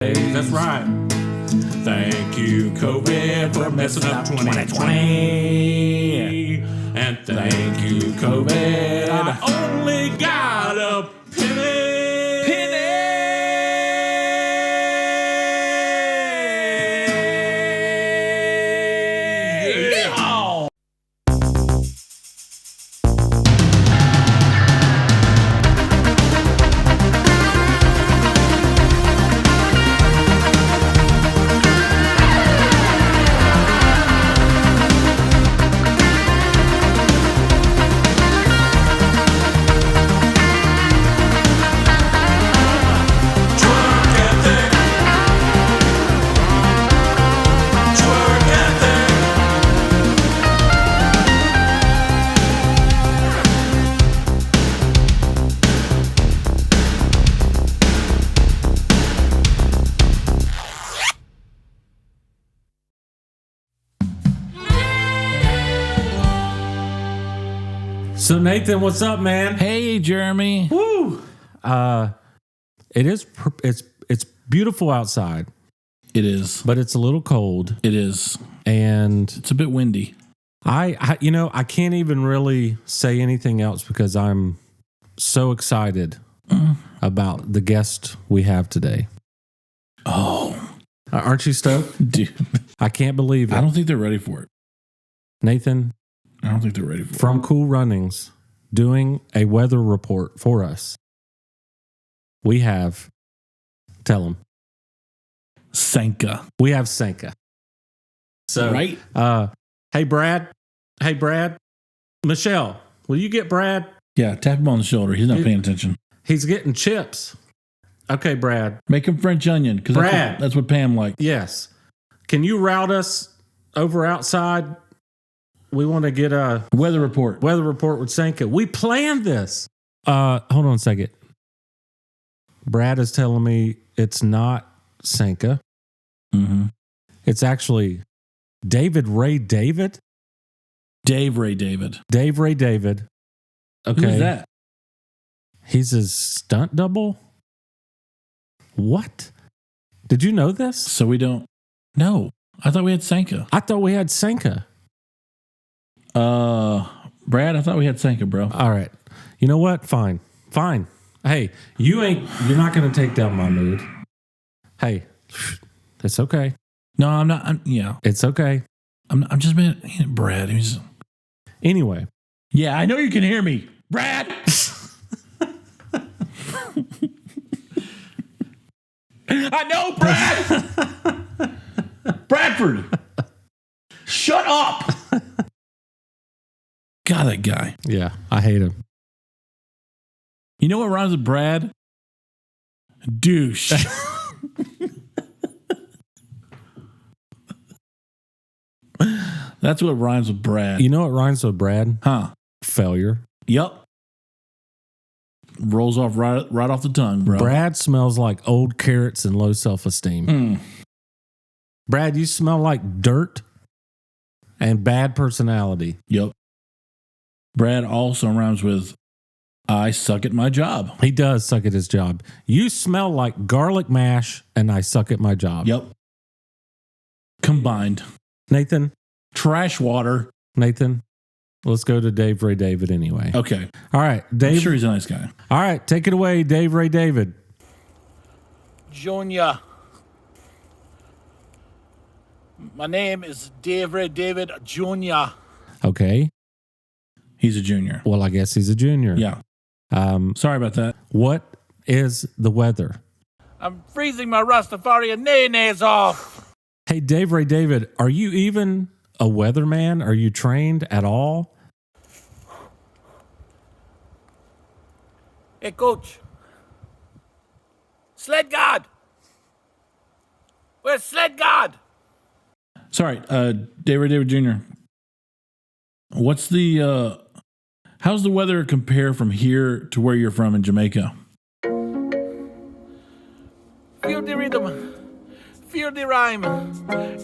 That's right. Thank you, COVID, for messing up 2020. And thank you, COVID. I only got a penny. So Nathan, what's up, man? Hey, Jeremy. Woo! It's beautiful outside. It is, but it's a little cold. It is, and it's a bit windy. I can't even really say anything else because I'm so excited about the guest we have today. Oh, aren't you stoked, dude? I can't believe it. I don't think they're ready for it, Nathan. I don't think they're ready for it. From Cool Runnings, doing a weather report for us. We have, tell them. Sanka. We have Sanka. So, right? Hey, Brad. Michelle, will you get Brad? Yeah, tap him on the shoulder. He's not paying attention. He's getting chips. Okay, Brad. Make him French onion, because that's what Pam liked. Yes. Can you route us over outside? We want to get a weather report. Weather report with Sanka. We planned this. Hold on a second. Brad is telling me it's not Sanka. Mm-hmm. It's actually David Ray David. Dave Ray David. Dave Ray David. Okay. Who's that? He's his stunt double? What? Did you know this? So we don't. No. I thought we had Sanka. I thought we had Sanka. Brad, I thought we had Sanka, bro. All right. You know what? Fine. Hey, you're not going to take down my mood. Hey, it's okay. No, I'm not. It's okay. I'm just being Brad. Anyway. Yeah, I know you can hear me. Brad. I know, Brad. Bradford. Shut up. God, that guy. Yeah, I hate him. You know what rhymes with Brad? Douche. That's what rhymes with Brad. You know what rhymes with Brad? Huh? Failure. Yup. Rolls off right off the tongue, bro. Brad smells like old carrots and low self-esteem. Brad, you smell like dirt and bad personality. Yup. Brad also rhymes with I suck at my job. He does suck at his job. You smell like garlic mash and I suck at my job. Yep. Combined. Nathan. Trash water. Nathan. Let's go to Dave Ray David anyway. Okay. All right. Dave. I'm sure he's a nice guy. All right. Take it away, Dave Ray David. Junior. My name is Dave Ray David Jr. Okay. He's a junior. Well, I guess he's a junior. Yeah. Sorry about that. What is the weather? I'm freezing my Rastafarian nay-nays off. Hey, Dave Ray David, are you even a weatherman? Are you trained at all? Hey, Coach. Sled God. Where's Sled God? Sorry, Dave Ray David Jr. What's the how's the weather compare from here to where you're from in Jamaica? Feel the rhythm. Feel the rhyme.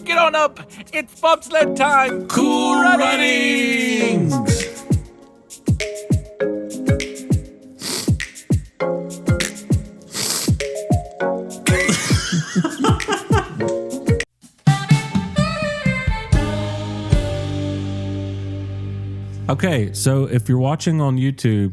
Get on up. It's bobsled time. Cool Runnings. Okay, so if you're watching on YouTube,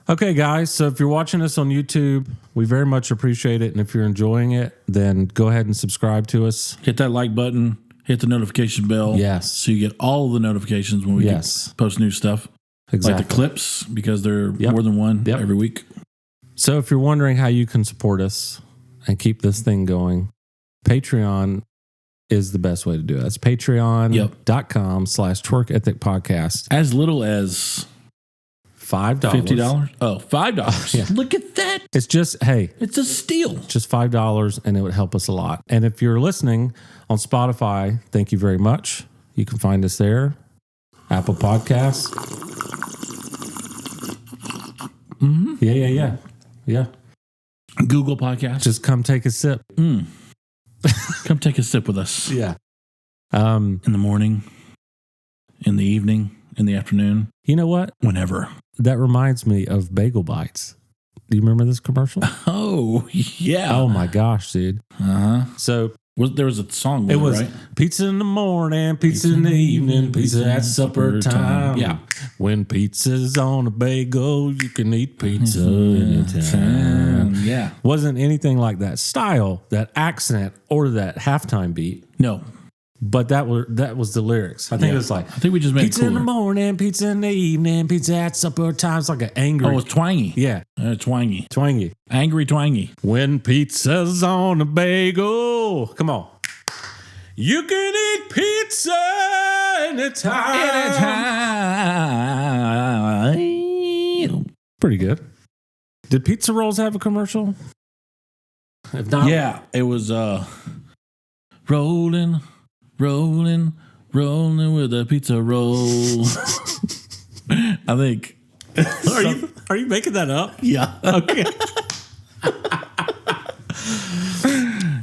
okay, guys, so if you're watching us on YouTube, we very much appreciate it. And if you're enjoying it, then go ahead and subscribe to us. Hit that like button. Hit the notification bell. Yes. So you get all the notifications when we post new stuff. Exactly. Like the clips, because they're more than one every week. So if you're wondering how you can support us and keep this thing going, Patreon is the best way to do it. That's patreon.com/Twerk Ethic Podcast. As little as $5. $50? Oh, $5. Yeah. Look at that. It's just, hey. It's a steal. Just $5, and it would help us a lot. And if you're listening on Spotify, thank you very much. You can find us there. Apple Podcasts. Mm-hmm. Yeah. Google Podcasts. Just come take a sip. Come take a sip with us. Yeah. In the morning, in the evening, in the afternoon. You know what? Whenever. That reminds me of Bagel Bites. Do you remember this commercial? Oh, yeah. Oh, my gosh, dude. Uh-huh. So... there was a song with it was right? Pizza in the morning, pizza in the evening, pizza at supper time. Yeah. When pizza's on a bagel, you can eat pizza anytime. Yeah. Wasn't anything like that style, that accent, or that halftime beat. No. But that was the lyrics. I think it was like, I think we just made pizza it in the cooler. morning, pizza in the evening, pizza at supper time. It's like an angry. Oh, it's twangy. Yeah. Twangy. Twangy. Angry twangy. When pizza's on a bagel. Come on. You can eat pizza anytime. Pretty good. Did Pizza Rolls have a commercial? If not, yeah, it was rolling with a pizza roll. I think. Are you making that up? Yeah. Okay.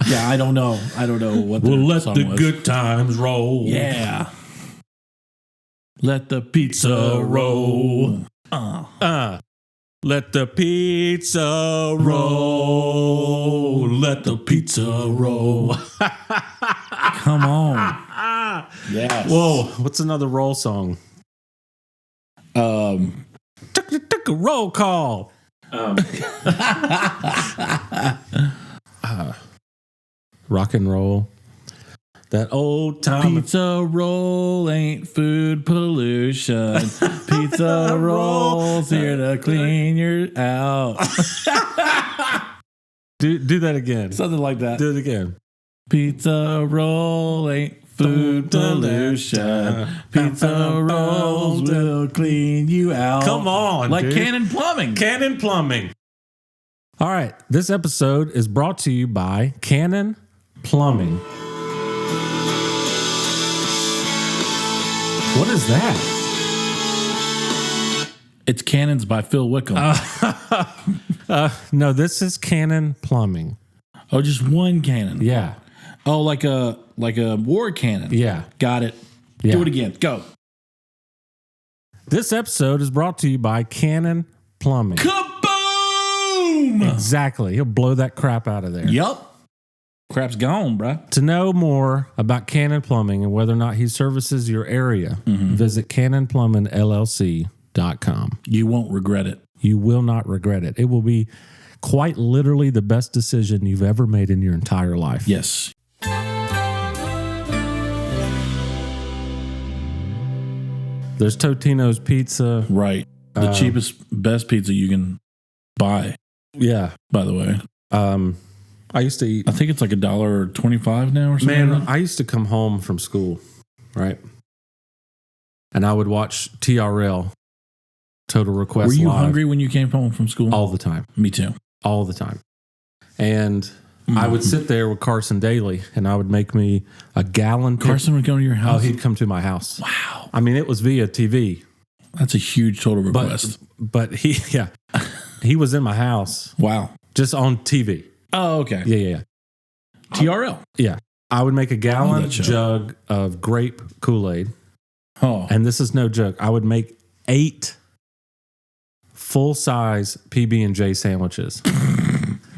Yeah, I don't know. What the We'll let song the was. good times roll. Yeah. Let the pizza roll. Let the pizza roll. Let the pizza roll. Come on. Yes. Whoa, what's another roll song? Took a roll call. Rock and roll. That old time. Pizza roll ain't food pollution. Pizza rolls here to clean your out. Do that again. Something like that. Do it again. Pizza roll ain't food pollution. Pizza rolls will clean you out. Come on, like dude. Cannon Plumbing. Cannon Plumbing. All right. This episode is brought to you by Cannon Plumbing. What is that? It's Cannons by Phil Wickham. No, this is Cannon Plumbing. Oh, just one cannon. Yeah. Oh, like a war cannon. Yeah. Got it. Yeah. Do it again. Go. This episode is brought to you by Cannon Plumbing. Kaboom! Exactly. He'll blow that crap out of there. Yup. Crap's gone, bruh. To know more about Cannon Plumbing and whether or not he services your area, visit CannonPlumbingLLC.com. You won't regret it. You will not regret it. It will be quite literally the best decision you've ever made in your entire life. Yes. There's Totino's Pizza. Right. The cheapest, best pizza you can buy, Yeah. by the way. I used to eat. I think it's like $1.25 now or something. Man, like that. I used to come home from school, right? And I would watch TRL, Total Request Were you Live, hungry when you came home from school? all the time. Me too. All the time. And I would sit there with Carson Daly and I would make me a gallon. Carson would go to your Oh, house? he'd come to my house. Wow. I mean, it was via TV. That's a huge total request. But he was in my house Wow. just on TV. Oh, okay. Yeah. TRL. Yeah. I would make a gallon that show. jug of grape Kool-Aid. Oh. And this is no joke. I would make 8 full-size PB&J sandwiches.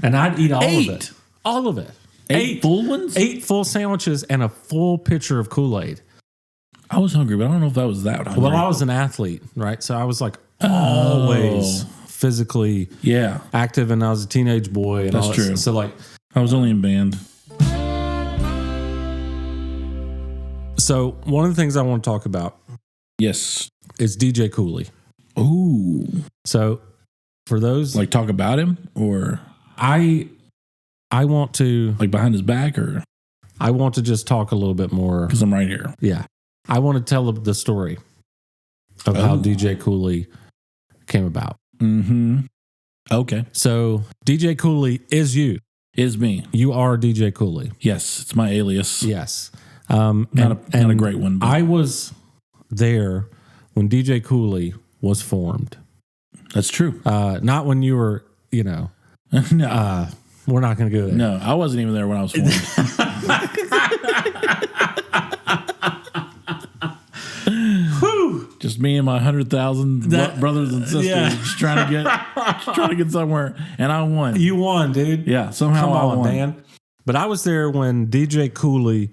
And I'd eat all of it. All of it. 8 full ones? 8 full sandwiches and a full pitcher of Kool-Aid. I was hungry, but I don't know if that was that hungry. Well, I was an athlete, right? So I was like always physically active, and I was a teenage boy. And That's true. So like, I was only in band. So one of the things I want to talk about, yes, is DJ Cooley. Ooh. So for those, like talk about him, or I want to like behind his back, or I want to just talk a little bit more because I'm right here. Yeah, I want to tell the story of how DJ Cooley came about. Mm-hmm. Okay. So DJ Cooley is you. Is me. You are DJ Cooley. Yes, it's my alias. Yes. Not a great one. But I was there when DJ Cooley was formed. That's true. Not when you were, no. We're not going to go there. No, I wasn't even there when I was formed. Just me and my 100,000 brothers and sisters just trying to get somewhere, and I won. You won, dude. Yeah, somehow I won, man. But I was there when DJ Cooley,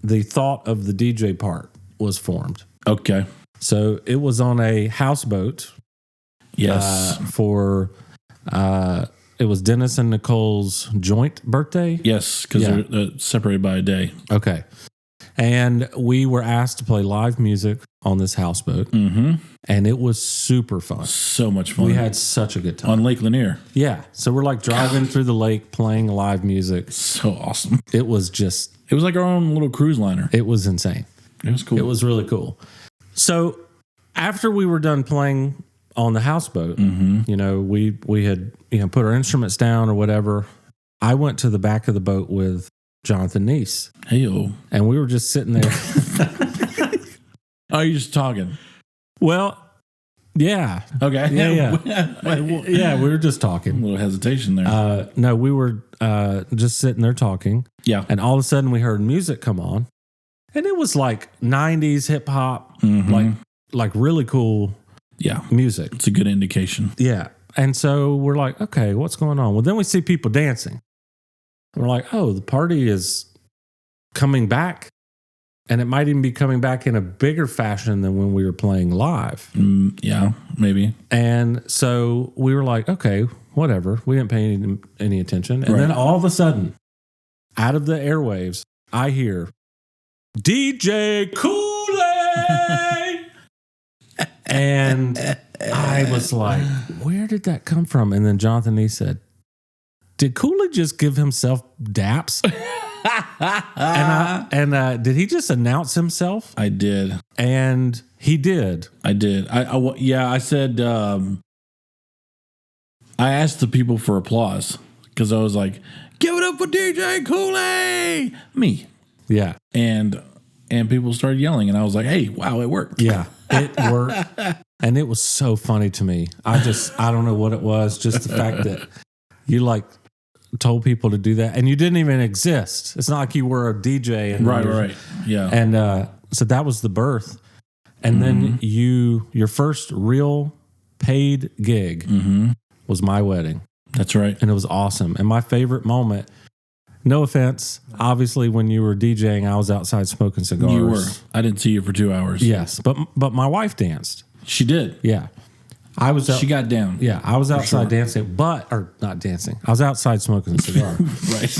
the thought of the DJ part, was formed. Okay. So it was on a houseboat. Yes. It was Dennis and Nicole's joint birthday. Yes, because they're separated by a day. Okay. And we were asked to play live music on this houseboat. Mm-hmm. And it was super fun. So much fun. We had such a good time. On Lake Lanier. Yeah. So we're like driving through the lake playing live music. So awesome. It was like our own little cruise liner. It was insane. It was cool. It was really cool. So after we were done playing on the houseboat, we had put our instruments down or whatever. I went to the back of the boat with Jonathan Neese. Hey-o. And we were just sitting there. Oh, you're just talking? Well, yeah. Okay. Yeah, we were just talking. A little hesitation there. No, we were just sitting there talking. Yeah. And all of a sudden we heard music come on. And it was like 90s hip hop, like really cool music. It's a good indication. Yeah. And so we're like, okay, what's going on? Well, then we see people dancing. And we're like, oh, the party is coming back. And it might even be coming back in a bigger fashion than when we were playing live. Yeah, maybe. And so we were like, okay, whatever. We didn't pay any attention. And then all of a sudden, out of the airwaves, I hear DJ Cooley. And I was like, where did that come from? And then Jonathan Neese said, did Cooley just give himself daps? and did he just announce himself? I did. And he did. I did. I said, I asked the people for applause because I was like, give it up for DJ Cooley. Me. Yeah. And people started yelling, and I was like, hey, wow, it worked. Yeah, it worked. And it was so funny to me. I don't know what it was. Just the fact that you told people to do that, and you didn't even exist. It's not like you were a DJ. And right. Yeah. And so that was the birth. And then your first real paid gig was my wedding. That's right. And it was awesome. And my favorite moment, no offense, obviously when you were DJing, I was outside smoking cigars. You were. I didn't see you for 2 hours. Yes, but my wife danced. She did. Yeah. She got down. Yeah, I was outside dancing, or not dancing. I was outside smoking a cigar. Right.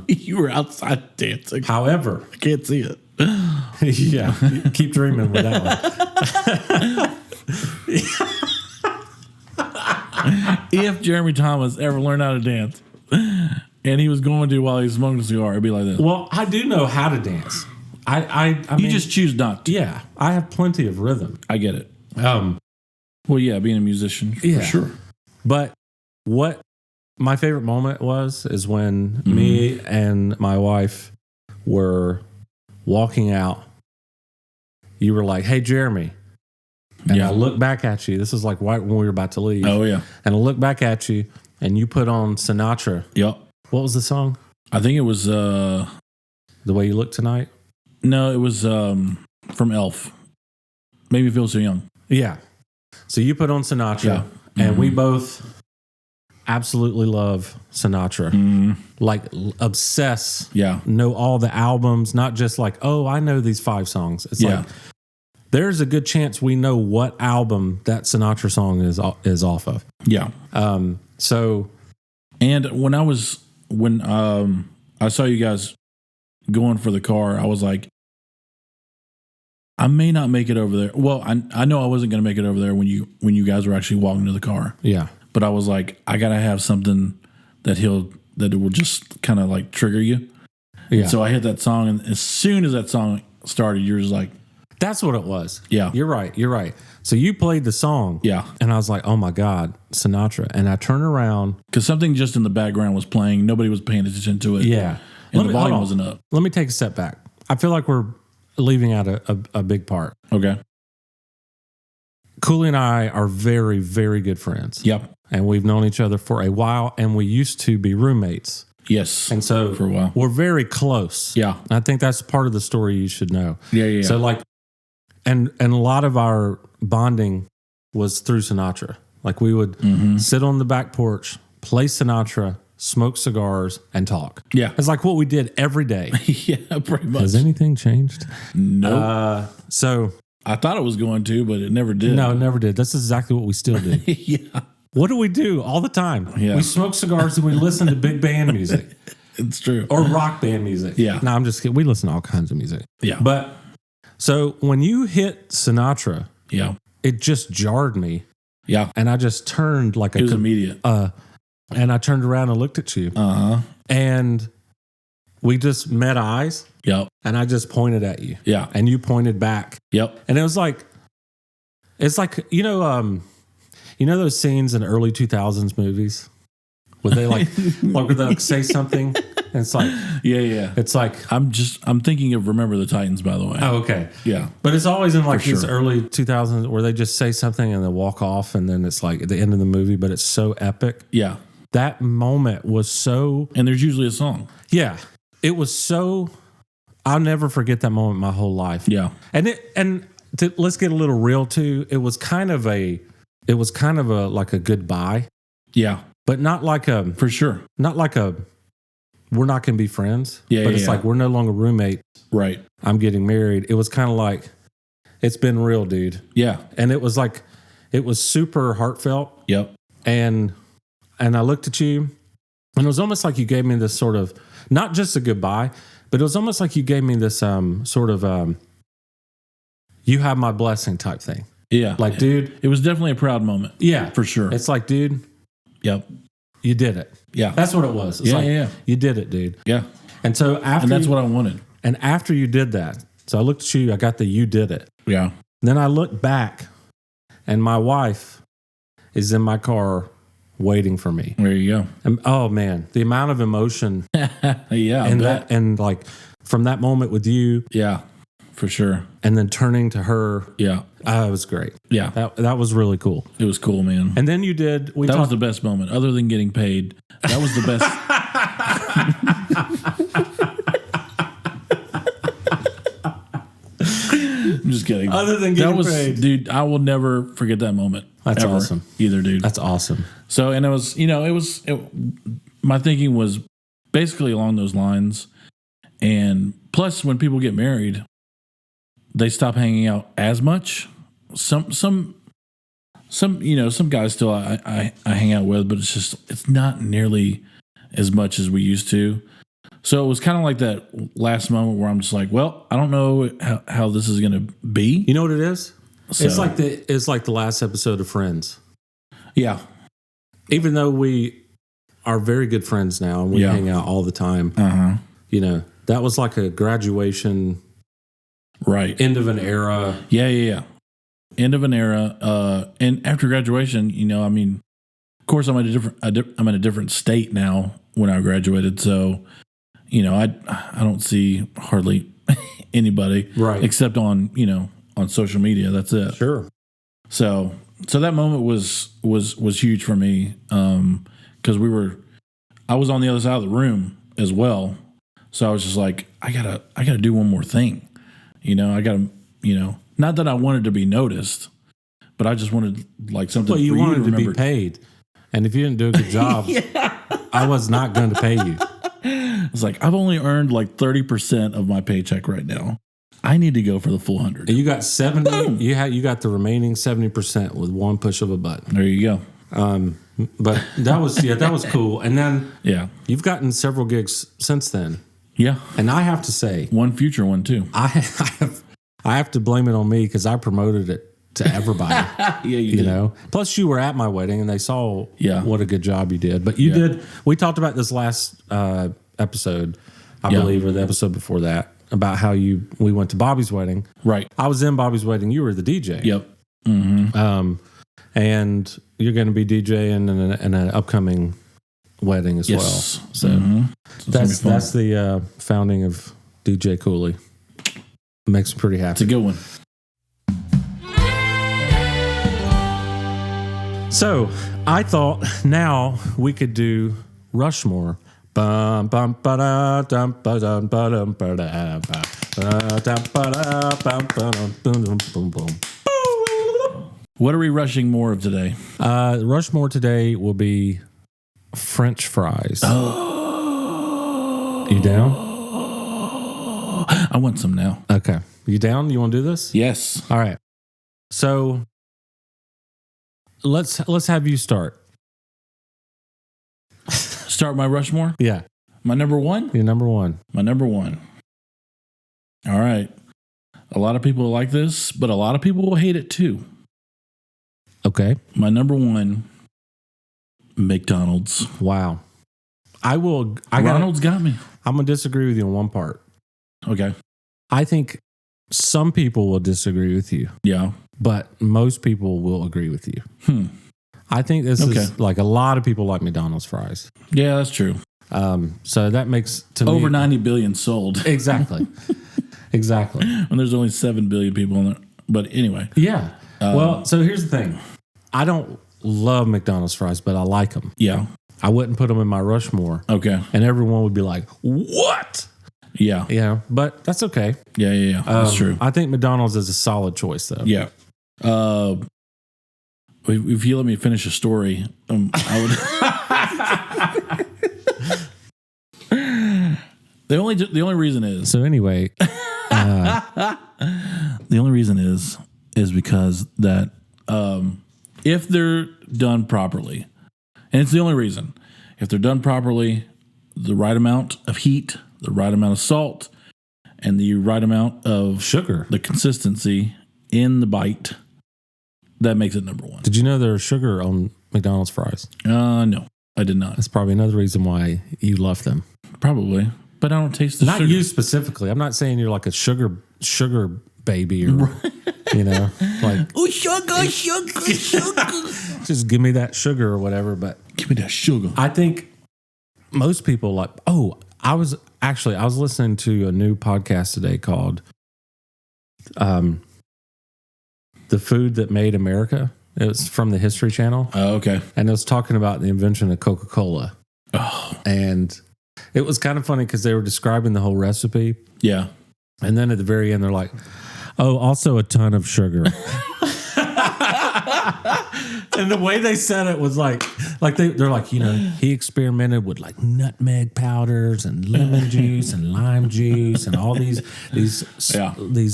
You were outside dancing. However, I can't see it. Yeah, keep dreaming with that one. If Jeremy Thomas ever learned how to dance, and he was going to while he was smoking a cigar, it'd be like this. Well, I do know how to dance. I mean, just choose not to. Yeah, I have plenty of rhythm. I get it. Well, yeah, being a musician, for sure. But what my favorite moment is when me and my wife were walking out. You were like, hey, Jeremy. And I look back at you. This is like right when we were about to leave. Oh, yeah. And I look back at you, and you put on Sinatra. Yep. What was the song? I think it was... The Way You Look Tonight? No, it was from Elf. Maybe Feel So Young. Yeah. So you put on Sinatra, and we both absolutely love Sinatra. Like obsess. Yeah. Know all the albums, not just like, oh, I know these 5 songs. It's like there's a good chance we know what album that Sinatra song is off of. Yeah. So, and when I saw you guys going for the car, I was like, I may not make it over there. Well, I know I wasn't going to make it over there when you guys were actually walking to the car. Yeah. But I was like, I got to have something that will just kind of like trigger you. Yeah. And so I hit that song, and as soon as that song started, you're just like, that's what it was. Yeah. You're right. So you played the song. Yeah. And I was like, oh my God, Sinatra. And I turned around. Because something just in the background was playing. Nobody was paying attention to it. Yeah. And the volume wasn't up. Let me take a step back. I feel like we're leaving out a big part. Okay. Cooley and I are very, very good friends. Yep. And we've known each other for a while, and we used to be roommates. Yes. And so for a while. We're very close. Yeah. I think that's part of the story you should know. Yeah. So like, and a lot of our bonding was through Sinatra. Like we would sit on the back porch, play Sinatra, smoke cigars, and talk. Yeah. It's like what we did every day. Yeah, pretty much. Has anything changed? No. So I thought it was going to, but it never did. No, it never did. That's exactly what we still do. Yeah. What do we do all the time? Yeah. We smoke cigars and we listen to big band music. It's true. Or rock band music. Yeah. No, I'm just kidding. We listen to all kinds of music. Yeah. But so when you hit Sinatra, yeah, it just jarred me. Yeah. And I just turned like it was immediate. And I turned around and looked at you. And we just met eyes. Yep. And I just pointed at you. Yeah. And you pointed back. Yep. And it was like, it's like, you know those scenes in early 2000s movies where they like where they like say something and it's like, yeah. It's like, I'm thinking of Remember the Titans, by the way. Oh, okay. Yeah. But it's always in like For these sure. early 2000s where they just say something and they walk off and then it's like at the end of the movie, but it's so epic. Yeah. That moment was so, and there's usually a song. Yeah. It was so, I'll never forget that moment my whole life. Yeah. Let's get a little real too. It was kind of a like a goodbye. Yeah. But not like for sure. Not like we're not going to be friends. Yeah. But it's like we're no longer roommates. Right. I'm getting married. It was kind of like, it's been real, dude. Yeah. And it was like, it was super heartfelt. Yep. And I looked at you and it was almost like you gave me this sort of, not just a goodbye, but it was almost like you gave me this sort of, you have my blessing type thing. Yeah. Like, dude. It was definitely a proud moment. Yeah. For sure. It's like, dude. Yep. You did it. Yeah. That's what it was. It's like, you did it, dude. Yeah. And so after. And that's what I wanted. And after you did that, so I looked at you, I got the you did it. Yeah. Then I looked back and my wife is in my car waiting for me. There you go. And, oh man, the amount of emotion. Yeah. And that, and like from that moment with you. Yeah. For sure. And then turning to her. Yeah. It was great. Yeah. That was really cool. It was cool, man. And then you did. That was the best moment, other than getting paid. That was the best. I'm just kidding. Other than getting paid. Dude, I will never forget that moment. That's ever, awesome. Either, dude. That's awesome. So, and it was, my thinking was basically along those lines. And plus, when people get married, they stop hanging out as much. Some guys still I hang out with, but it's not nearly as much as we used to. So it was kind of like that last moment where I'm just like, well, I don't know how this is going to be. You know what it is? So, it's like the last episode of Friends. Yeah. Even though we are very good friends now and we hang out all the time, that was like a graduation, right? End of an era. Yeah. End of an era. And after graduation, of course, I'm in a different state now when I graduated. So, I don't see hardly anybody, right? Except on social media. That's it. Sure. So that moment was huge for me because I was on the other side of the room as well. So I was just like, I gotta do one more thing. I gotta, not that I wanted to be noticed, but I just wanted like something. Well, you for wanted you to be paid, And if you didn't do a good job, I was not going to pay you. It's like, I've only earned like 30% of my paycheck right now. I need to go for the full 100. And you got 70. Boom. You got the remaining 70% with one push of a button. There you go. But that was cool. And then you've gotten several gigs since then. Yeah. And I have to say, one future one too. I have to blame it on me because I promoted it to everybody. You did. know. Plus, you were at my wedding and they saw what a good job you did. But you did. We talked about this last episode, I believe, or the episode before that, about how we went to Bobby's wedding. Right. I was in Bobby's wedding. You were the DJ. Yep. Mm-hmm. And you're going to be DJing in an upcoming wedding as well. So that's the founding of DJ Cooley. Makes me pretty happy. It's a good one. So I thought now we could do Rushmore. Bum, bum, ba-da, dum, ba-dum, ba-dum, ba-da, ba-dum, ba-da, bum, ba-dum, boom, boom, boom. What are we rushing more of today? Rushmore today will be French fries. Oh. You down? I want some now. Okay. You down? You want to do this? Yes. All right. So let's have you start. Start my Rushmore? Yeah. My number one? Your number one. My number one. All right. A lot of people like this, but a lot of people will hate it too. Okay. My number one, McDonald's. Wow. Ronald's got me. I'm going to disagree with you on one part. Okay. I think some people will disagree with you. Yeah. But most people will agree with you. I think this is like a lot of people like McDonald's fries. Yeah, that's true. So that makes to over me 90 billion sold. Exactly. Exactly. When there's only 7 billion people in there. But anyway. Yeah. Well, so here's the thing. I don't love McDonald's fries, but I like them. Yeah. I wouldn't put them in my Rushmore. Okay. And everyone would be like, "What?" Yeah. Yeah. But that's okay. Yeah. That's true. I think McDonald's is a solid choice, though. Yeah. If you let me finish a story, I would. The only reason is. So anyway, the only reason is because that if they're done properly, and it's the only reason, if they're done properly, the right amount of heat, the right amount of salt, and the right amount of sugar, the consistency in the bite, that makes it number one. Did you know there's sugar on McDonald's fries? No, I did not. That's probably another reason why you love them. Probably, but I don't taste the sugar. Not you specifically. I'm not saying you're like a sugar baby or, you know, like, oh, sugar. Just give me that sugar or whatever. But give me that sugar. I think most people like, I was listening to a new podcast today called The Food That Made America. It was from the History Channel. Oh, okay. And it was talking about the invention of Coca-Cola. Oh. And it was kind of funny because they were describing the whole recipe. Yeah. And then at the very end, they're like, oh, also a ton of sugar. And the way they said it was like they're like, you know, he experimented with like nutmeg powders and lemon juice and lime juice and all these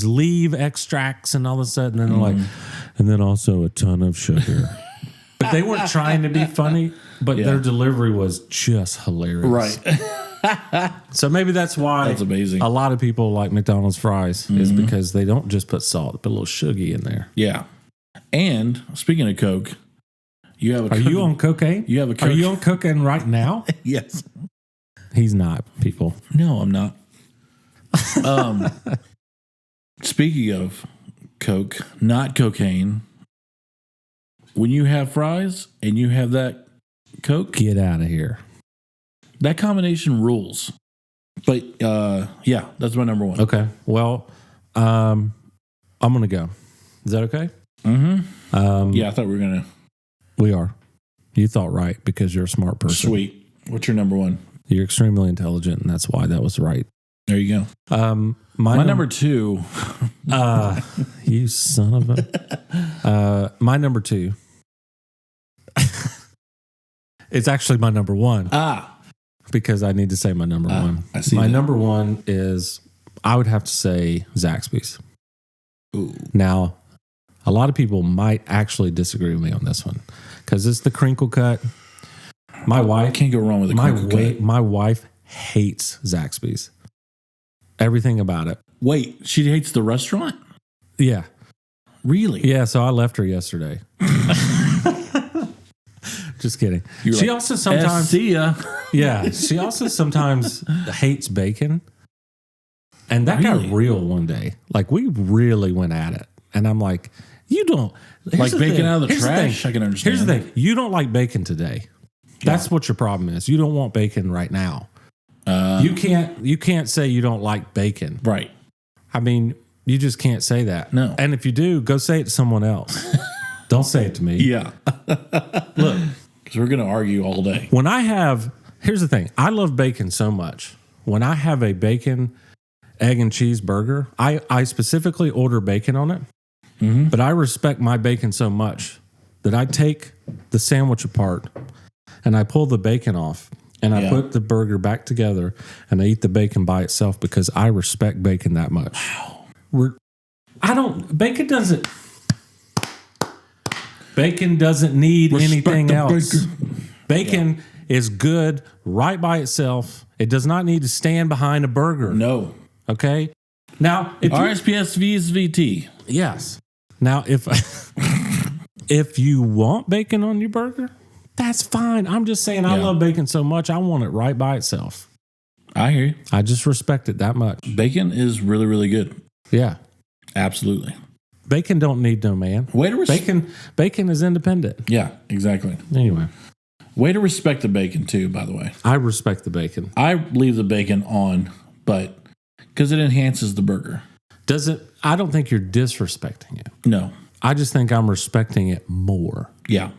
leaf extracts and all of a sudden, and they're like, and then also a ton of sugar. But they weren't trying to be funny, but their delivery was just hilarious. Right. So maybe that's why that's amazing. A lot of people like McDonald's fries is because they don't just put salt, they put a little sugary in there. Yeah. And speaking of Coke, you have a. Are you on cocaine? You have a. Coke. Are you on cocaine right now? Yes. He's not. People. No, I'm not. Speaking of Coke, not cocaine. When you have fries and you have that Coke, get out of here. That combination rules. But yeah, that's my number one. Okay. Well, I'm gonna go. Is that okay? Mm-hmm. Yeah, I thought we were gonna. We are. You thought right because you're a smart person. Sweet. What's your number one? You're extremely intelligent, and that's why that was right. There you go. My number two. You son of a. My number two. It's actually my number one. Because I need to say my number one. I see. My number one is, I would have to say Zaxby's. Ooh. Now, a lot of people might actually disagree with me on this one because it's the crinkle cut. My wife can't go wrong with a crinkle cut. My wife hates Zaxby's. Everything about it. Wait, she hates the restaurant? Yeah. Really? Yeah, so I left her yesterday. Just kidding. She also sometimes see ya. Yeah, she also sometimes hates bacon. And that got real one day. Like, we really went at it. And I'm like, you don't like bacon out of the trash. I can understand. Here's the thing. You don't like bacon today. That's what your problem is. You don't want bacon right now. You can't say you don't like bacon. Right. I mean, you just can't say that. No. And if you do, go say it to someone else. Don't say it to me. Yeah. Look, because we're going to argue all day. Here's the thing. I love bacon so much. When I have a bacon, egg, and cheese burger, I specifically order bacon on it. Mm-hmm. But I respect my bacon so much that I take the sandwich apart and I pull the bacon off and I put the burger back together and I eat the bacon by itself because I respect bacon that much. Wow. Bacon doesn't need anything else. Bacon is good right by itself. It does not need to stand behind a burger. No. Okay? Now, if RSPSVT. Yes. Now, if you want bacon on your burger, that's fine. I'm just saying I love bacon so much, I want it right by itself. I hear you. I just respect it that much. Bacon is really, really good. Yeah. Absolutely. Bacon don't need no man. Bacon is independent. Yeah, exactly. Anyway. Way to respect the bacon, too, by the way. I respect the bacon. I leave the bacon on, but because it enhances the burger. Does it? I don't think you're disrespecting it. No. I just think I'm respecting it more. Yeah.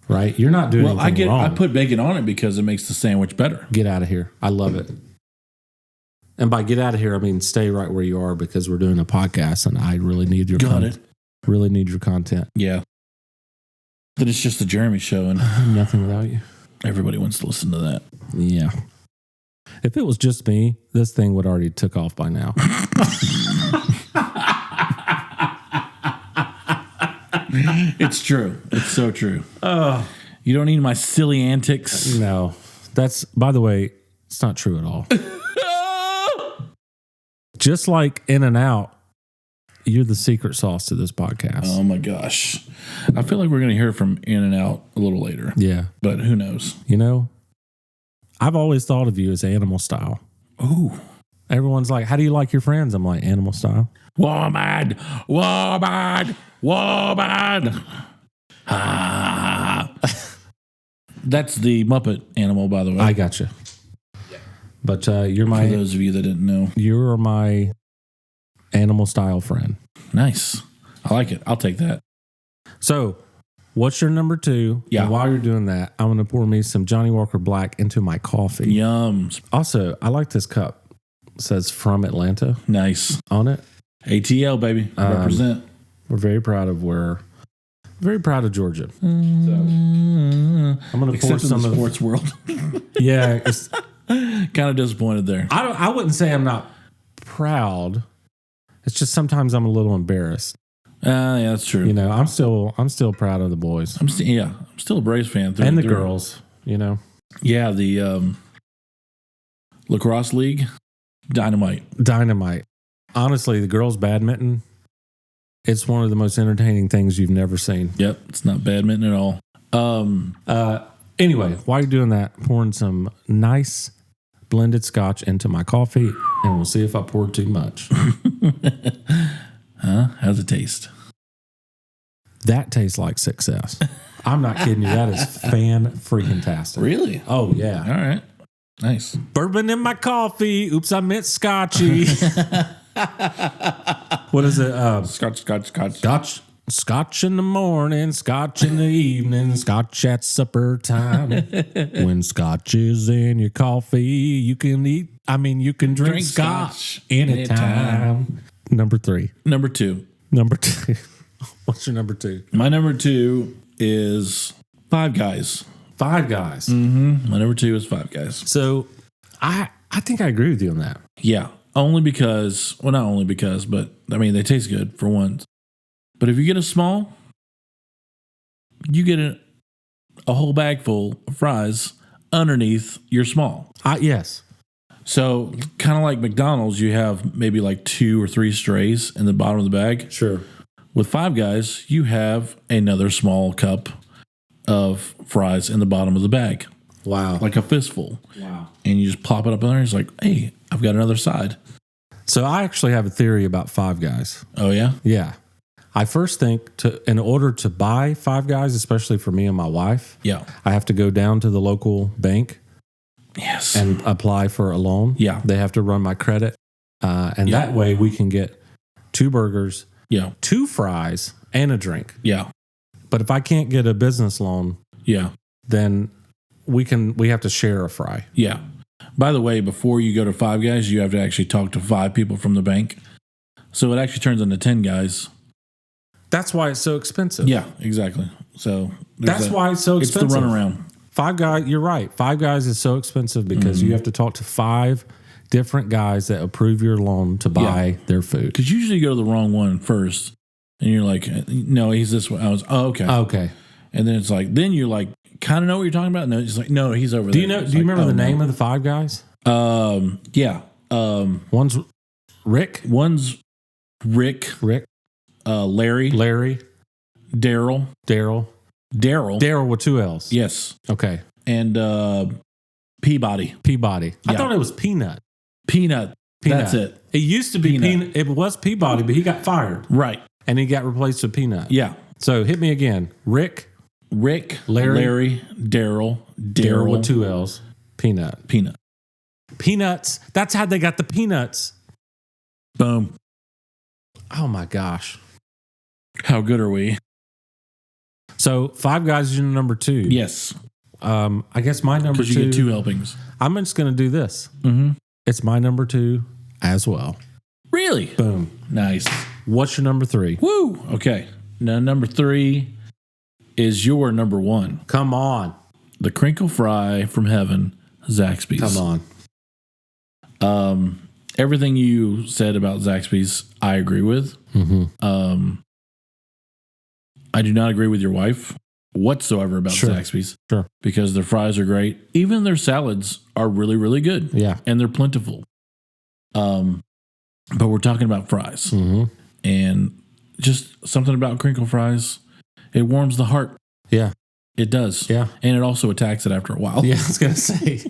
Right? You're not doing anything wrong. I put bacon on it because it makes the sandwich better. Get out of here. I love it. And by get out of here, I mean stay right where you are because we're doing a podcast and I really need your content. Really need your content. Yeah. That it's just the Jeremy show and nothing without you. Everybody wants to listen to that. Yeah. If it was just me, this thing would already took off by now. It's true. It's so true. You don't need my silly antics. No. That's, by the way, it's not true at all. Just like In and Out, you're the secret sauce to this podcast. Oh my gosh. I feel like we're going to hear from In and Out a little later. Yeah. But who knows? You know, I've always thought of you as animal style. Ooh. Everyone's like, how do you like your friends? I'm like, animal style. Woman. That's the Muppet animal, by the way. I got you. But you're For those of you that didn't know. You're my animal style friend. Nice. I like it. I'll take that. So, what's your number 2? Yeah. And while you're doing that, I'm going to pour me some Johnny Walker Black into my coffee. Yum. Also, I like this cup. It says From Atlanta. Nice. On it. ATL, baby. Represent. We're very proud of Georgia. So, I'm going to pour some in the sports world. Yeah. It's kind of disappointed there. I wouldn't say I'm not proud. It's just sometimes I'm a little embarrassed. Yeah, that's true. You know, I'm still proud of the boys. I'm still a Braves fan. And the girls, you know. Yeah, the lacrosse league, dynamite. Honestly, the girls' badminton, it's one of the most entertaining things you've never seen. Yep, it's not badminton at all. Anyway, while you're doing that, pouring some nice blended Scotch into my coffee, and we'll see if I poured too much. How's it taste? That tastes like success. I'm not kidding you. That is fan-freaking-tastic. Really? Oh, yeah. All right. Nice. Bourbon in my coffee. Oops, I meant scotchy. What is it? Scotch. Scotch in the morning, Scotch in the evening, Scotch at supper time. When Scotch is in your coffee, you can drink Scotch anytime. Number 3. Number 2. What's your number 2? My number 2 is Five Guys. Five Guys. Mm-hmm. My number 2 is Five Guys. So I think I agree with you on that. Yeah. Only because, well, not only because, but I mean, they taste good for one. But if you get a small, you get a whole bag full of fries underneath your small. Yes. So kind of like McDonald's, you have maybe like 2 or 3 strays in the bottom of the bag. Sure. With Five Guys, you have another small cup of fries in the bottom of the bag. Wow. Like a fistful. Wow. And you just plop it up in there. It's like, hey, I've got another side. So I actually have a theory about Five Guys. Oh, yeah? Yeah. I first think in order to buy Five Guys, especially for me and my wife, Yeah. I have to go down to the local bank Yes. and apply for a loan. Yeah. They have to run my credit. And that way we can get 2 burgers, 2 fries, and a drink. Yeah. But if I can't get a business loan, then we have to share a fry. Yeah. By the way, before you go to Five Guys, you have to actually talk to 5 people from the bank. So it actually turns into 10 guys. That's why it's so expensive. Yeah, exactly. So that's why it's so expensive. It's the runaround. Five Guys, you're right. Five Guys is so expensive because you have to talk to 5 different guys that approve your loan to buy their food. Because usually you go to the wrong one first, and you're like, no, he's this way. I was, okay. Okay. And then it's like, then you're like, kind of know what you're talking about. No, it's like, no, he's over there. Do you remember the name of the 5 guys? Yeah. One's Rick. One's Rick. Larry. Daryl. Daryl with 2 L's. Yes. Okay. And Peabody. I thought it was Peanut. Peanut. That's it. It used to be Peanut. It was Peabody, but he got fired. Right. And he got replaced with Peanut. Yeah. So hit me again. Rick, Larry, Daryl with 2 L's. Peanut. Peanuts. That's how they got the peanuts. Boom. Oh my gosh. How good are we? So Five Guys is your number 2. Yes. I guess my number 2. Because you get 2 helpings. I'm just going to do this. Mm-hmm. It's my number 2 as well. Really? Boom. Nice. What's your number 3? Woo. Okay. Now, number 3 is your number 1. Come on. The crinkle fry from heaven, Zaxby's. Come on. Everything you said about Zaxby's, I agree with. Mm-hmm. I do not agree with your wife whatsoever about Zaxby's. Sure. Because their fries are great. Even their salads are really, really good. Yeah. And they're plentiful. But we're talking about fries. Mm-hmm. And just something about crinkle fries, it warms the heart. Yeah. It does. Yeah. And it also attacks it after a while. Yeah, I was going to say.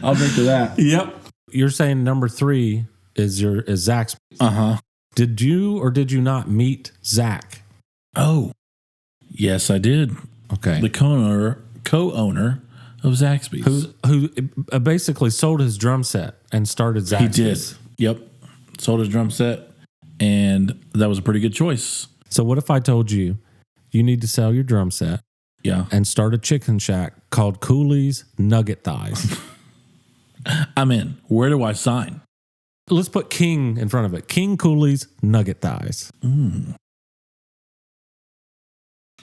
I'll drink to that. Yep. You're saying number 3 is Zach's. Uh-huh. Did you or did you not meet Zach? Oh, yes, I did. Okay. The co-owner of Zaxby's. Who basically sold his drum set and started Zaxby's. He did. Yep. Sold his drum set, and that was a pretty good choice. So what if I told you need to sell your drum set and start a chicken shack called Cooley's Nugget Thighs? I'm in. Where do I sign? Let's put King in front of it. King Cooley's Nugget Thighs.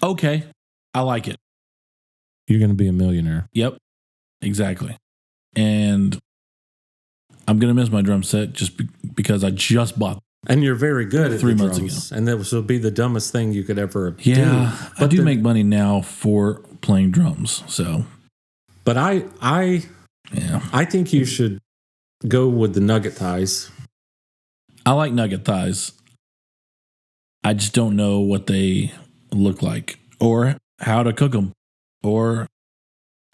Okay. I like it. You're going to be a millionaire. Yep. Exactly. And I'm going to miss my drum set just because I just bought. And you're very good at 3 the months drums, ago. And that would be the dumbest thing you could ever do. Yeah. I do make money now for playing drums. So. But I think you should go with the Nugget Thighs. I like Nugget Thighs. I just don't know what they look like or how to cook them or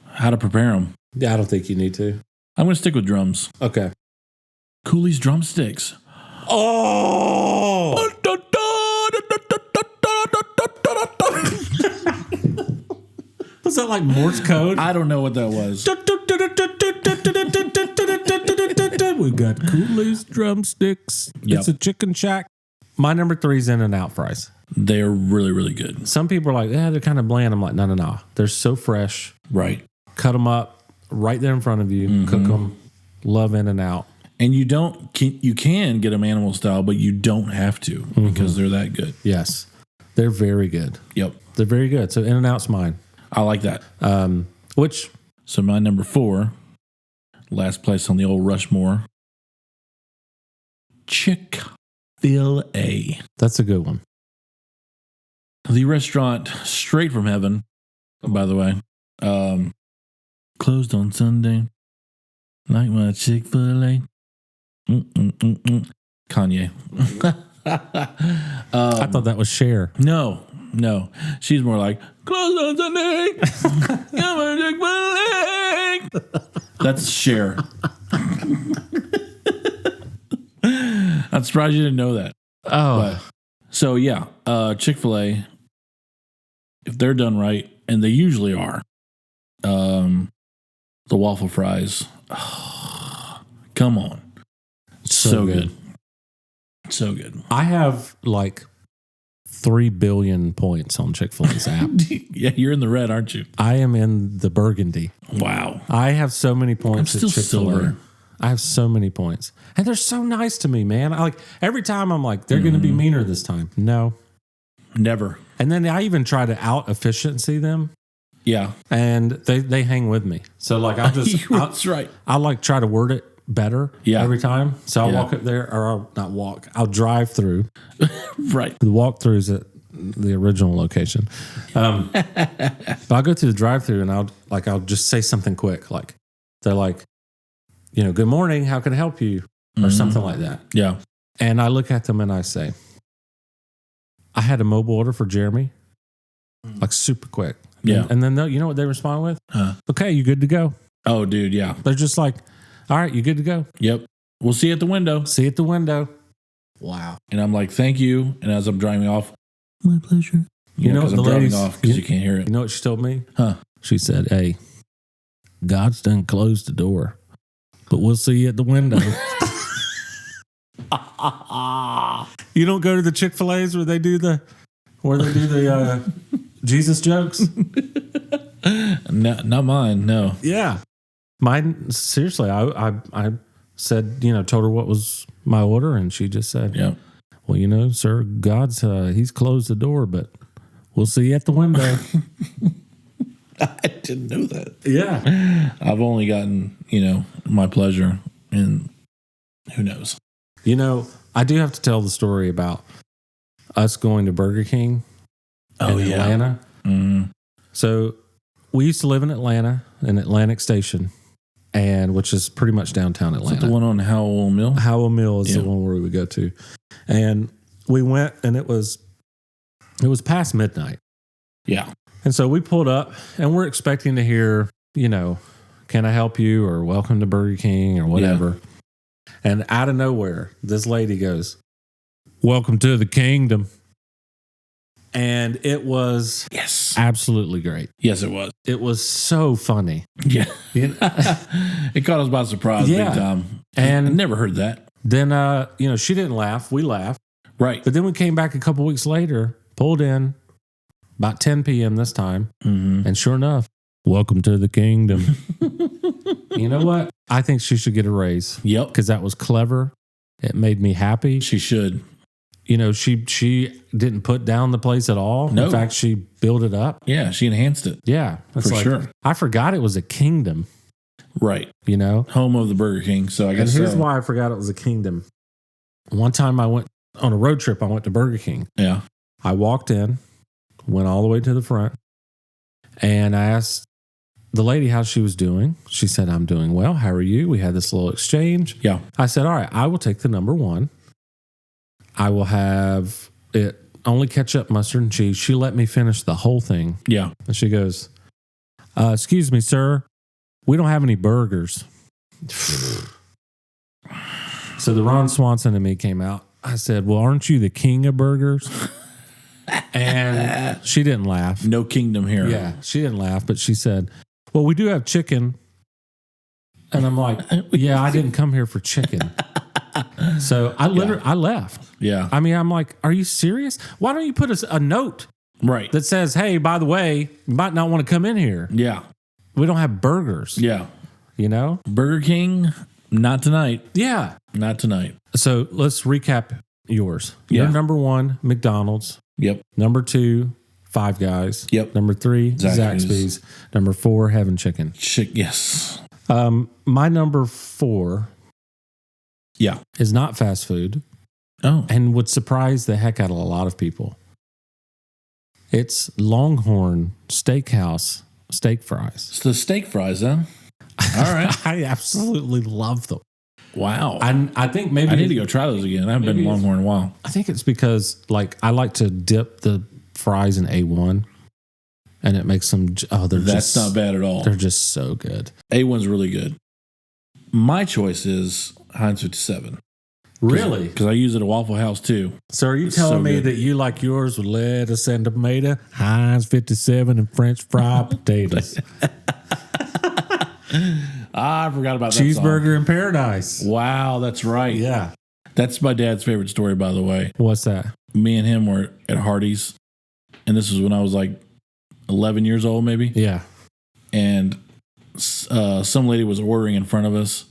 how to prepare them. Yeah, I don't think you need to. I'm going to stick with drums. Okay. Cooley's drumsticks. Oh! Was that like Morse code? I don't know what that was. We got Cooley's drumsticks. Yep. It's a chicken shack. My number 3 is In-N-Out fries. They're really, really good. Some people are like, they're kind of bland. I'm like, no. They're so fresh. Right. Cut them up right there in front of you. Cook them. Love In-N-Out. And you can get them animal style, but you don't have to because they're that good. Yes. They're very good. Yep. They're very good. So In-N-Out's mine. I like that. Which So my number 4, last place on the old Rushmore, Chick-fil-A. that's a good one. The restaurant straight from heaven, by the way. Closed on Sunday. Like my Chick-fil-A. Kanye. I thought that was Cher. No. She's more like, closed on Sunday. Got my Chick-fil-A. That's Cher. I'm surprised you didn't know that. Oh, So yeah, Chick-fil-A, if they're done right, and they usually are, the waffle fries, come on. So good. So good. I have like 3 billion points on Chick-fil-A's app. Yeah, you're in the red, aren't you? I am in the burgundy. Wow. I have so many points I'm still at Chick-fil-A. silver. I have so many points. And they're so nice to me, man. I like every time I'm like, they're going to be meaner this time. No. Never. And then I even try to out efficiency them. Yeah. And they hang with me. So like I'll just That's right. I'll like try to word it better every time. So I'll Yeah. walk up there, or I'll not walk. I'll drive through. Right. The walkthroughs at the original location. But I'll go through the drive-through and I'll just say something quick. Like they're like, good morning. How can I help you? Or something like that. Yeah. And I look at them and I say, I had a mobile order for Jeremy, like super quick. Yeah. And then you know what they respond with? Huh. Okay, you good to go? Oh, dude. Yeah. They're just like, all right, you good to go? Yep. We'll see you at the window. See you at the window. Wow. And I'm like, thank you. And as I'm driving off, my pleasure. You know what because the I'm driving ladies- off because you can't hear it. You know what she told me? Huh. She said, hey, God's done closed the door, but we'll see you at the window. You don't go to the Chick-fil-A's where they do the Jesus jokes? No, not mine. No. Yeah. Mine, seriously, I said, told her what was my order, and she just said, Yeah. well, sir, God's, he's closed the door, but we'll see you at the window. I didn't know that. Yeah. I've only gotten, my pleasure, and who knows? I do have to tell the story about us going to Burger King in Atlanta. Mm-hmm. So we used to live in Atlanta, in Atlantic Station, and which is pretty much downtown Atlanta. Is that the one on Howell Mill? Howell Mill is the one where we would go to. And we went, and it was past midnight. Yeah. And so we pulled up, and we're expecting to hear, can I help you, or welcome to Burger King, or whatever. Yeah. And out of nowhere, this lady goes, welcome to the kingdom. And it was absolutely great. Yes, it was. It was so funny. Yeah. It caught us by surprise big time. And I never heard that. Then, she didn't laugh. We laughed. Right. But then we came back a couple weeks later, pulled in about 10 p.m. this time. Mm-hmm. And sure enough, welcome to the kingdom. You know what? I think she should get a raise. Yep. Because that was clever. It made me happy. She should. She didn't put down the place at all. No. In fact, she built it up. Yeah, she enhanced it. Yeah. For sure. I forgot it was a kingdom. Right. Home of the Burger King. So I guess And here's why I forgot it was a kingdom. One time I went on a road trip, I went to Burger King. Yeah. I walked in, went all the way to the front, and I asked the lady how she was doing. She said, I'm doing well. How are you? We had this little exchange. Yeah. I said, all right, I will take the number 1. I will have it only ketchup, mustard, and cheese. She let me finish the whole thing. Yeah. And she goes, excuse me, sir, we don't have any burgers. So the Ron Swanson in me came out. I said, well, aren't you the king of burgers? And she didn't laugh. No kingdom here. Yeah, she didn't laugh, but she said, well, we do have chicken. And I'm like, yeah, I didn't come here for chicken. So I left. Yeah. I mean, I'm like, are you serious? Why don't you put a note Right. that says, hey, by the way, you might not want to come in here. Yeah. We don't have burgers. Yeah. Burger King, not tonight. Yeah. Not tonight. So let's recap yours. Yeah. Your number 1, McDonald's. Yep. Number 2, Five Guys. Yep. Number 3, Zaxby's. Zaxby's. Number 4, Heaven Chicken. Yes. My number 4 is not fast food. Oh. And would surprise the heck out of a lot of people. It's Longhorn Steakhouse steak fries. It's the steak fries, huh? All right. I absolutely love them. Wow. I think maybe I need to go try those again. I haven't been to Longhorn in a while. I think it's because like I like to dip the fries in A1 and it makes them That's not bad at all. They're just so good. A1's really good. My choice is Heinz 57. Really? Because I use it at Waffle House too. So are you telling me that you like yours with lettuce and tomato, Heinz 57 and French fried potatoes? I forgot about that Cheeseburger in paradise. Wow, that's right. Yeah. That's my dad's favorite story, by the way. What's that? Me and him were at Hardee's, and this was when I was like 11 years old, maybe. Yeah. And some lady was ordering in front of us,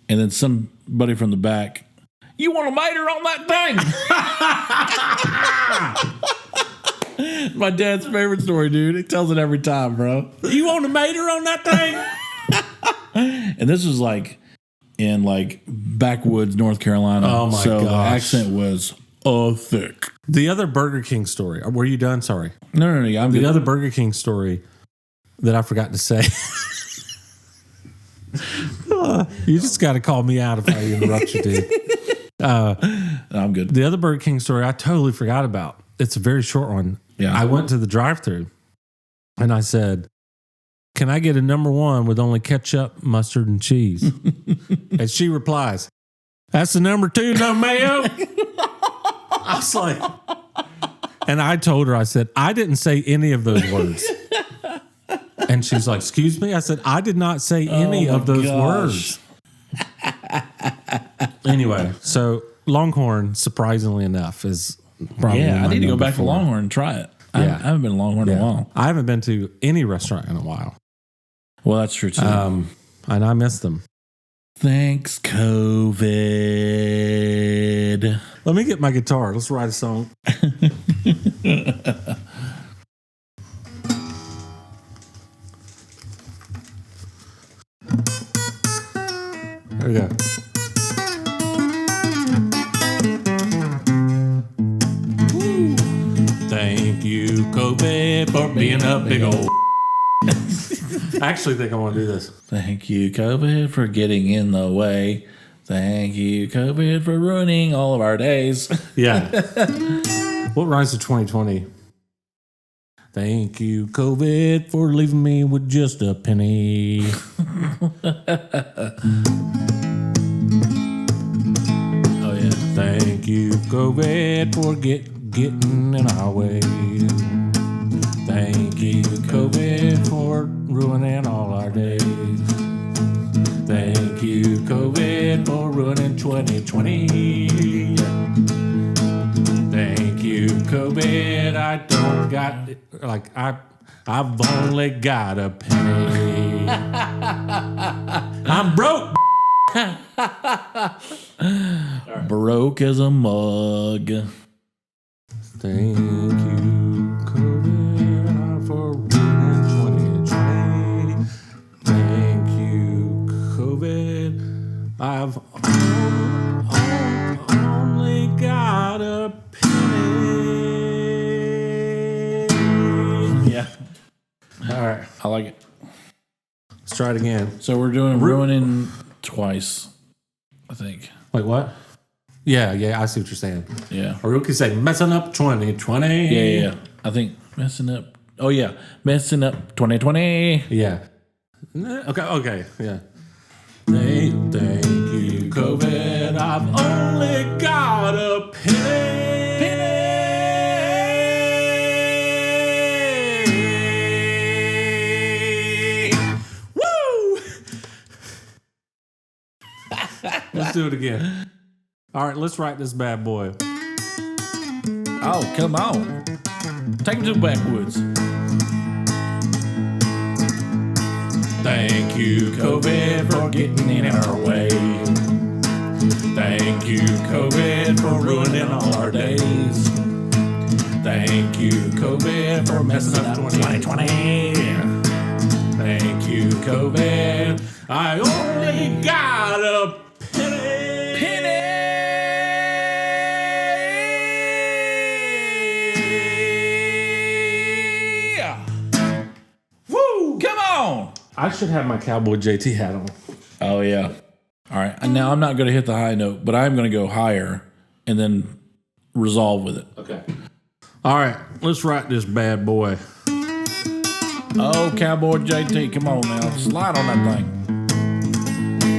and then somebody from the back, "You want a miter on that thing?" My dad's favorite story, dude. He tells it every time, bro. "You want a miter on that thing?" And this was like in like backwoods North Carolina. Oh my so gosh. the accent was thick. The other Burger King story. Were you done? Sorry. No. I'm The good. other Burger King story that I forgot to say. You just got to call me out if I interrupt you, dude. I'm good. The other Burger King story I totally forgot about. It's a very short one. Yeah. I went to the drive-thru and I said, "Can I get a number 1 with only ketchup, mustard, and cheese?" And she replies, "That's the number 2, no mayo." I was like, and I told her, I said, "I didn't say any of those words." And she's like, "Excuse me?" I said, "I did not say any of those words." Anyway, so Longhorn, surprisingly enough, is probably I need to go number back 4. to Longhorn and try it. I haven't been to Longhorn in a while. I haven't been to any restaurant in a while. Well, that's true too. And I miss them. Thanks, COVID. Let me get my guitar. Let's write a song. There we go. Thank you, COVID, for being a big old. I actually think I want to do this. Thank you, COVID, for getting in the way. Thank you, COVID, for ruining all of our days. Yeah. What rhymes to 2020? Thank you, COVID, for leaving me with just a penny. Oh, yeah. Thank you, COVID, for getting in our way. Thank you, COVID, for ruining all our days. Thank you, COVID, for ruining 2020. Thank you, COVID. I don't got like I've only got a penny. I'm broke. Broke as a mug. Thank you, COVID, for ruining 2020. Thank you, COVID. I've only got a penny. Yeah. All right, I like it. let's try it again. So we're doing ruining twice, I think. Wait, what? Yeah, I see what you're saying. Yeah. Or you could say messing up 2020. Yeah. I think messing up. Oh, yeah. Messing up 2020. Yeah. Okay, yeah. Thank you, COVID. I've only got a penny. Woo! Let's do it again. All right, let's write this bad boy. Oh, come on. Take him to the backwoods. Thank you, COVID, for getting in our way. Thank you, COVID, for ruining all our days. Thank you, COVID, for messing up 2020. Thank you, COVID. I only got a penny. Woo! Come on! I should have my cowboy JT hat on. Oh, yeah. All right. And now I'm not going to hit the high note, but I'm going to go higher and then resolve with it. Okay. All right. Let's write this bad boy. Oh, Cowboy JT, come on now. Slide on that thing.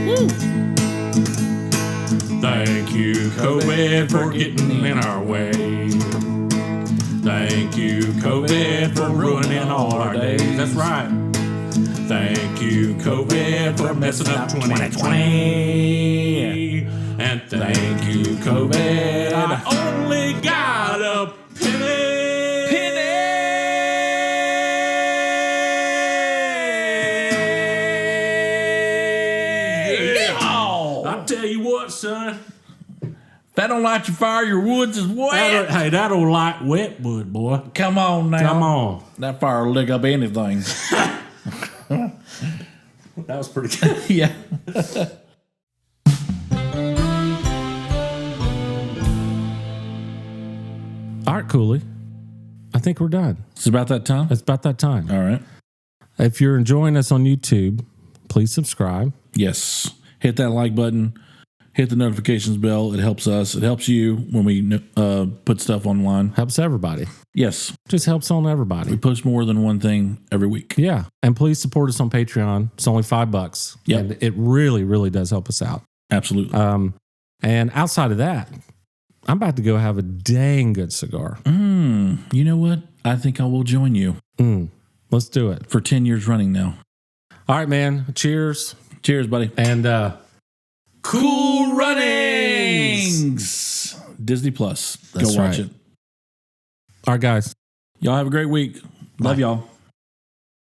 Woo! Thank you, COVID, for getting in our way. Thank you, COVID, for ruining all our days. That's right. Thank you, COVID, for messing up 2020. And thank you, COVID, I only got a penny. I tell you what, son. If that don't light your fire, your woods is wet. That'll light wet wood, boy. Come on now. Come on. That fire will lick up anything. That was pretty good. Yeah. All right, Cooley. I think we're done. It's about that time? It's about that time. All right. If you're enjoying us on YouTube, please subscribe. Yes. Hit that like button. Hit the notifications bell. It helps us. It helps you when we put stuff online. Helps everybody. Yes. Just helps on everybody. We post more than one thing every week. Yeah. And please support us on Patreon. It's only $5. Yep. And it really, really does help us out. Absolutely. And outside of that, I'm about to go have a dang good cigar. You know what? I think I will join you. Let's do it. For 10 years running now. All right, man. Cheers. Cheers, buddy. And Cool Runnings. Disney Plus. That's Go watch right. it. All right, guys. Y'all have a great week. Love y'all.